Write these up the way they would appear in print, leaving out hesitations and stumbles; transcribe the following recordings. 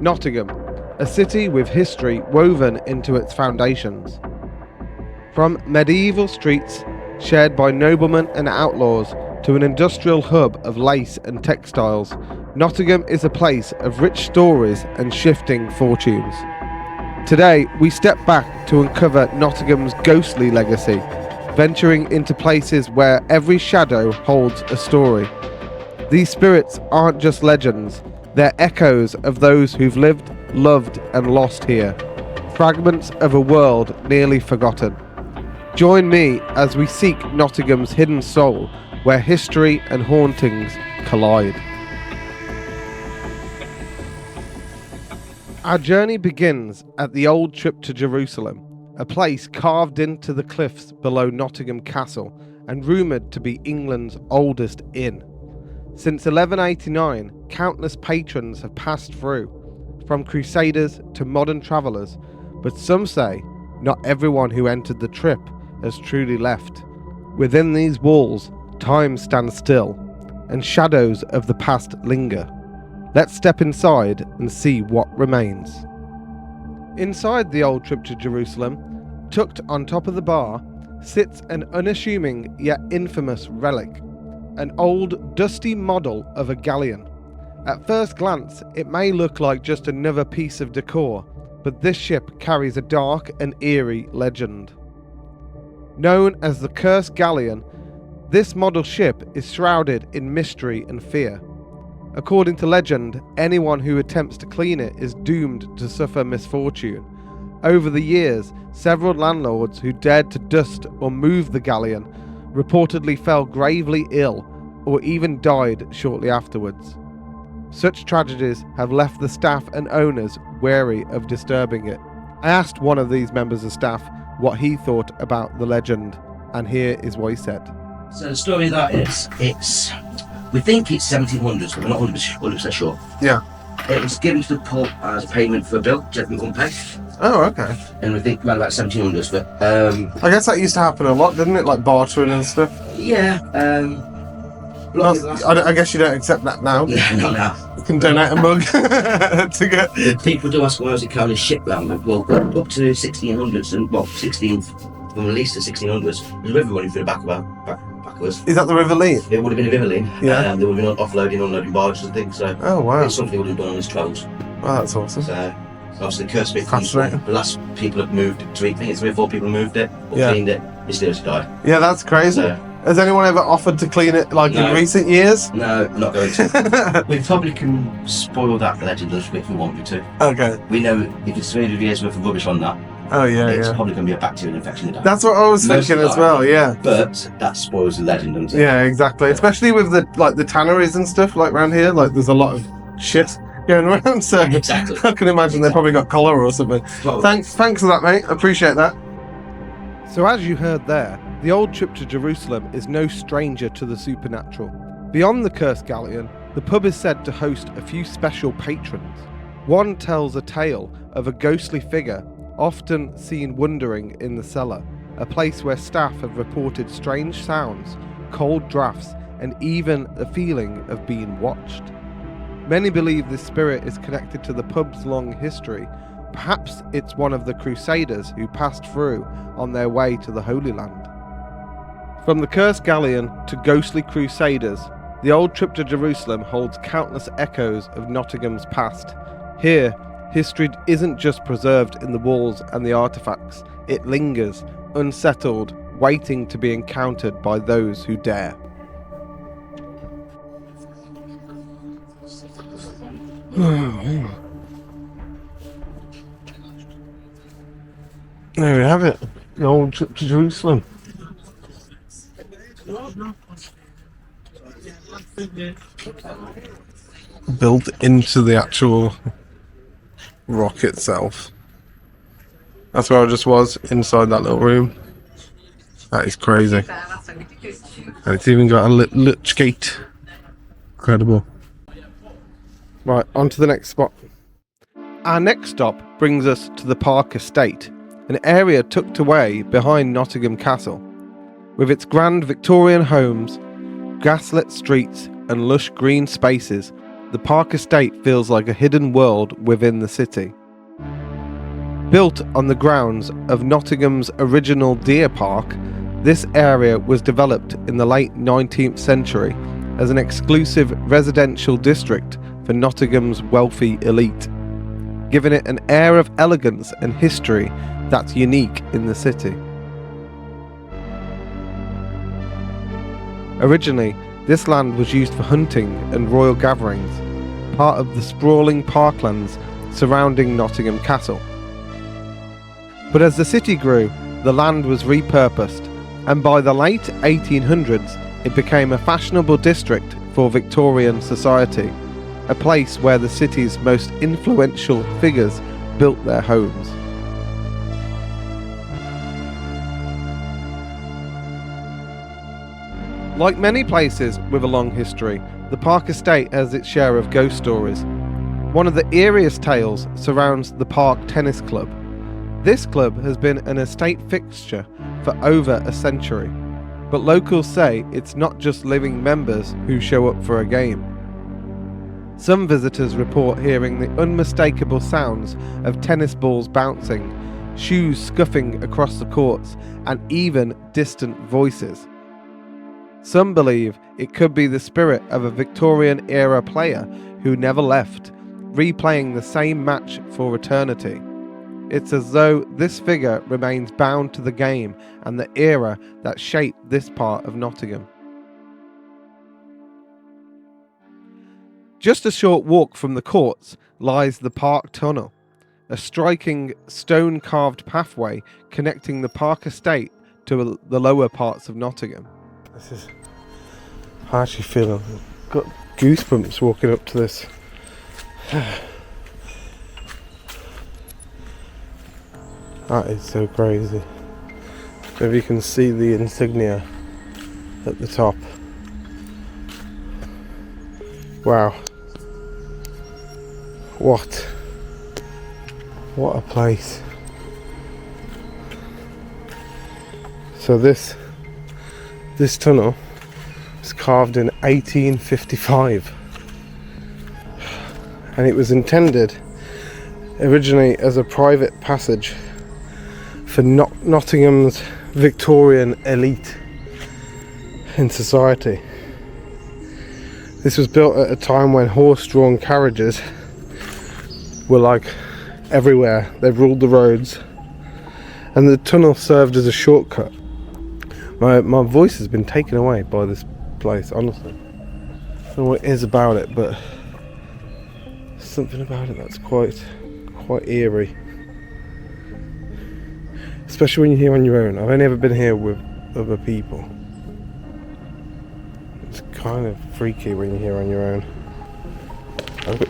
Nottingham, a city with history woven into its foundations. From medieval streets shared by noblemen and outlaws to an industrial hub of lace and textiles, Nottingham is a place of rich stories and shifting fortunes. Today, we step back to uncover Nottingham's ghostly legacy, venturing into places where every shadow holds a story. These spirits aren't just legends, they're echoes of those who've lived, loved and lost here, fragments of a world nearly forgotten. Join me as we seek Nottingham's hidden soul, where history and hauntings collide. Our journey begins at the Old Trip to Jerusalem, a place carved into the cliffs below Nottingham Castle and rumoured to be England's oldest inn. Since 1189, countless patrons have passed through, from crusaders to modern travellers, but some say not everyone who entered the trip has truly left. Within these walls, time stands still, and shadows of the past linger. Let's step inside and see what remains. Inside the Old Trip to Jerusalem, tucked on top of the bar, sits an unassuming yet infamous relic, an old, dusty model of a galleon. At first glance, it may look like just another piece of decor, but this ship carries a dark and eerie legend. Known as the Cursed Galleon, this model ship is shrouded in mystery and fear. According to legend, anyone who attempts to clean it is doomed to suffer misfortune. Over the years, several landlords who dared to dust or move the galleon reportedly fell gravely ill or even died shortly afterwards. Such tragedies have left the staff and owners wary of disturbing it. I asked one of these members of staff what he thought about the legend, and here is what he said. So the story of that is, we think it's 1700s, but we're not 100% sure. Yeah. It was given to the pub as payment for a bill, gentleman couldn't pay. Oh, okay. And we think around about 1700s, but I guess that used to happen a lot, didn't it? Like bartering and stuff. yeah, I guess you don't accept that now. yeah, not now. You can donate a mug to get. People do ask why was it kind of ship round, well, up to 1600s, and well, 16, from at least the 1600s, there's a river running through the back of us. Is that the River Lee? It would have been a river lane. Yeah. They would have been offloading, unloading barges and things, so Oh, wow. it's something he would have done on his travels. Wow, that's awesome. So obviously the cursed bit comes from Fascinating. the last people have moved it. I think it's 3 or 4 people moved it, or Yeah. cleaned it, mysteriously died. Yeah, that's crazy. So, Has anyone ever offered to clean it, like, No. in recent years? no, not going to. We probably can spoil that legend a little bit if we want to. Okay. We know if it's 300 years worth of rubbish on that, Oh, yeah, it's yeah. probably going to be a bacterial infection in that. That's what I was Most thinking of as the well, time. yeah. But that spoils the legend, doesn't it? Yeah, exactly. Especially with the tanneries and stuff, like, around here. Like, there's a lot of shit going around, so Exactly. I can imagine they probably got cholera or something. Well, Thanks for that, mate. I appreciate that. So as you heard there, the Old Trip to Jerusalem is no stranger to the supernatural. Beyond the Cursed Galleon, the pub is said to host a few special patrons. One tells a tale of a ghostly figure, often seen wandering in the cellar, a place where staff have reported strange sounds, cold drafts, and even the feeling of being watched. Many believe this spirit is connected to the pub's long history. Perhaps it's one of the crusaders who passed through on their way to the Holy Land. From the Cursed Galleon to ghostly crusaders, the Old Trip to Jerusalem holds countless echoes of Nottingham's past. Here, history isn't just preserved in the walls and the artifacts, it lingers, unsettled, waiting to be encountered by those who dare. There we have it, the Old Trip to Jerusalem. Built into the actual rock itself. That's where I just was, inside that little room. That is crazy. And it's even got a lich gate. Incredible. Right, on to the next spot. Our next stop brings us to the Park Estate, an area tucked away behind Nottingham Castle. With its grand Victorian homes, gaslit streets and lush green spaces, the park estate feels like a hidden world within the city. Built on the grounds of Nottingham's original deer park, this area was developed in the late 19th century as an exclusive residential district for Nottingham's wealthy elite, giving it an air of elegance and history that's unique in the city. Originally, this land was used for hunting and royal gatherings, part of the sprawling parklands surrounding Nottingham Castle. But as the city grew, the land was repurposed, and by the late 1800s it became a fashionable district for Victorian society, a place where the city's most influential figures built their homes. Like many places with a long history, the park estate has its share of ghost stories. One of the eeriest tales surrounds the park tennis club. This club has been an estate fixture for over a century, but locals say it's not just living members who show up for a game. Some visitors report hearing the unmistakable sounds of tennis balls bouncing, shoes scuffing across the courts, and even distant voices. Some believe it could be the spirit of a Victorian-era player who never left, replaying the same match for eternity. It's as though this figure remains bound to the game and the era that shaped this part of Nottingham. Just a short walk from the courts lies the Park Tunnel, a striking stone-carved pathway connecting the park estate to the lower parts of Nottingham. I actually feel I've got goosebumps walking up to this. That is so crazy. Maybe you can see the insignia at the top. Wow. What a place. So this tunnel was carved in 1855, and it was intended originally as a private passage for Nottingham's Victorian elite in society. This was built at a time when horse-drawn carriages were like everywhere. They ruled the roads, and the tunnel served as a shortcut. My voice has been taken away by this place, honestly. I don't know what it is about it, but something about it that's quite eerie. Especially when you're here on your own. I've only ever been here with other people. It's kind of freaky when you're here on your own.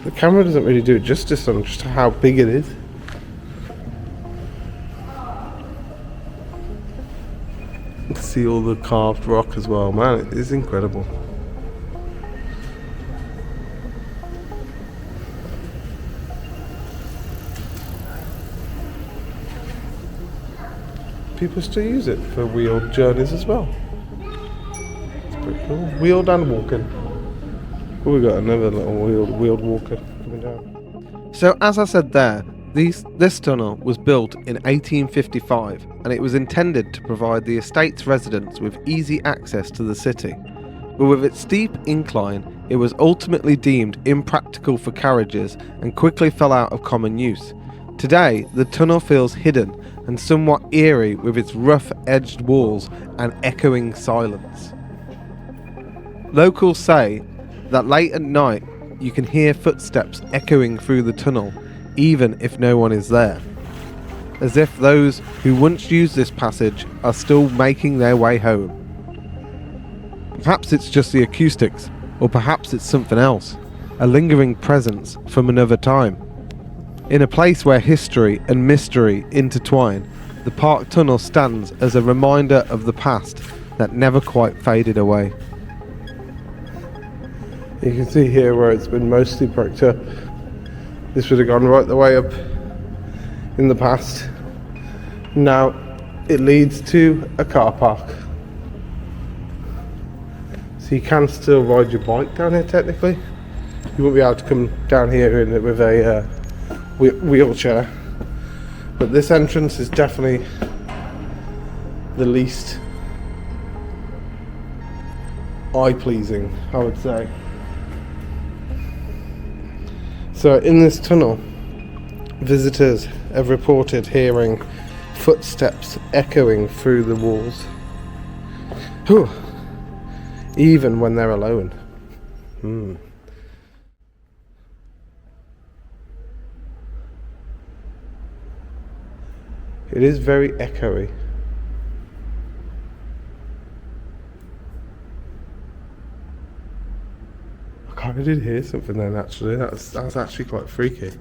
The camera doesn't really do it justice on just how big it is. See all the carved rock as well, man, it is incredible. People still use it for wheeled journeys as well. It's pretty cool. Wheeled and walking. Oh, we got another little wheeled walker coming down. So as I said there, this tunnel was built in 1855, and it was intended to provide the estate's residents with easy access to the city. But with its steep incline, it was ultimately deemed impractical for carriages and quickly fell out of common use. Today, the tunnel feels hidden and somewhat eerie with its rough-edged walls and echoing silence. Locals say that late at night, you can hear footsteps echoing through the tunnel, even if no one is there, as if those who once used this passage are still making their way home. Perhaps it's just the acoustics, or perhaps it's something else, a lingering presence from another time. In a place where history and mystery intertwine, the park tunnel stands as a reminder of the past that never quite faded away. You can see here where it's been mostly bricked up. This would have gone right the way up in the past. Now it leads to a car park. So you can still ride your bike down here technically. You won't be able to come down here in it with a wheelchair. But this entrance is definitely the least eye-pleasing, I would say. So in this tunnel, visitors have reported hearing footsteps echoing through the walls. Whew. Even when they're alone. It is very echoey. I kind of did hear something then, actually. That's actually quite freaky.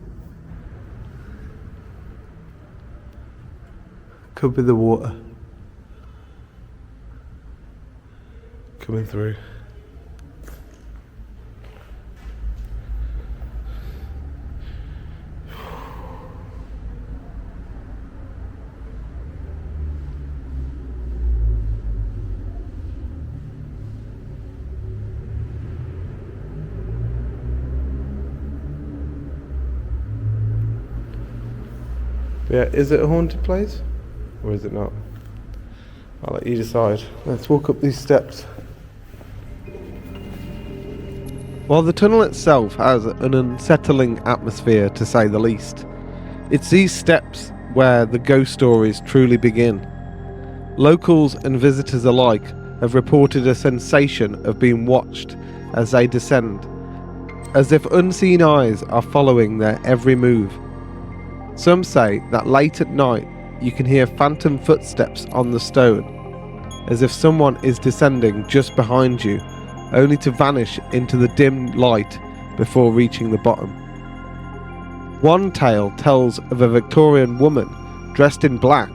Could be the water coming through. Yeah, is it a haunted place? Or is it not? I'll let you decide. Let's walk up these steps. While the tunnel itself has an unsettling atmosphere, to say the least, it's these steps where the ghost stories truly begin. Locals and visitors alike have reported a sensation of being watched as they descend, as if unseen eyes are following their every move. Some say that late at night you can hear phantom footsteps on the stone, as if someone is descending just behind you, only to vanish into the dim light before reaching the bottom. One tale tells of a Victorian woman dressed in black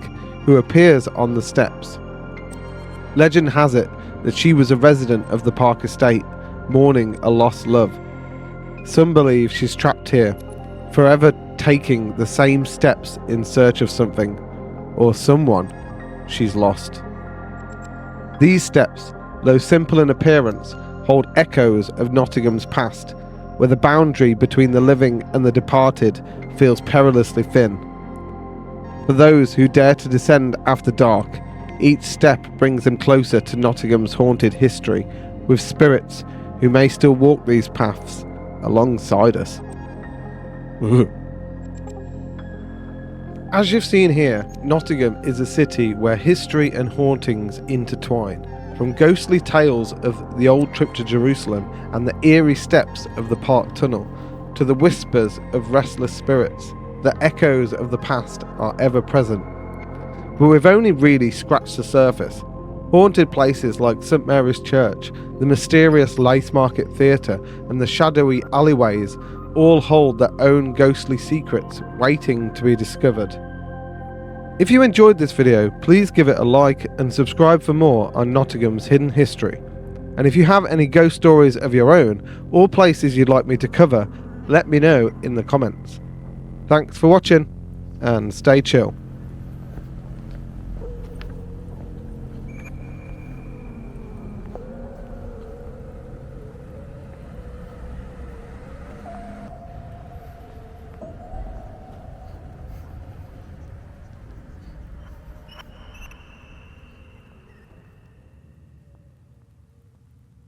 who appears on the steps. Legend has it that she was a resident of the Park estate, mourning a lost love. Some believe she's trapped here, forever taking the same steps in search of something or someone she's lost. These steps, though simple in appearance, hold echoes of Nottingham's past, where the boundary between the living and the departed feels perilously thin. For those who dare to descend after dark, each step brings them closer to Nottingham's haunted history, with spirits who may still walk these paths alongside us. As you've seen here, Nottingham is a city where history and hauntings intertwine. From ghostly tales of the old trip to Jerusalem and the eerie steps of the Park Tunnel, to the whispers of restless spirits, the echoes of the past are ever present. But we've only really scratched the surface. Haunted places like St Mary's Church, the mysterious Lace Market Theatre, and the shadowy alleyways all hold their own ghostly secrets waiting to be discovered. If you enjoyed this video, please give it a like and subscribe for more on Nottingham's hidden history. And if you have any ghost stories of your own, or places you'd like me to cover, let me know in the comments. Thanks for watching, and stay chill.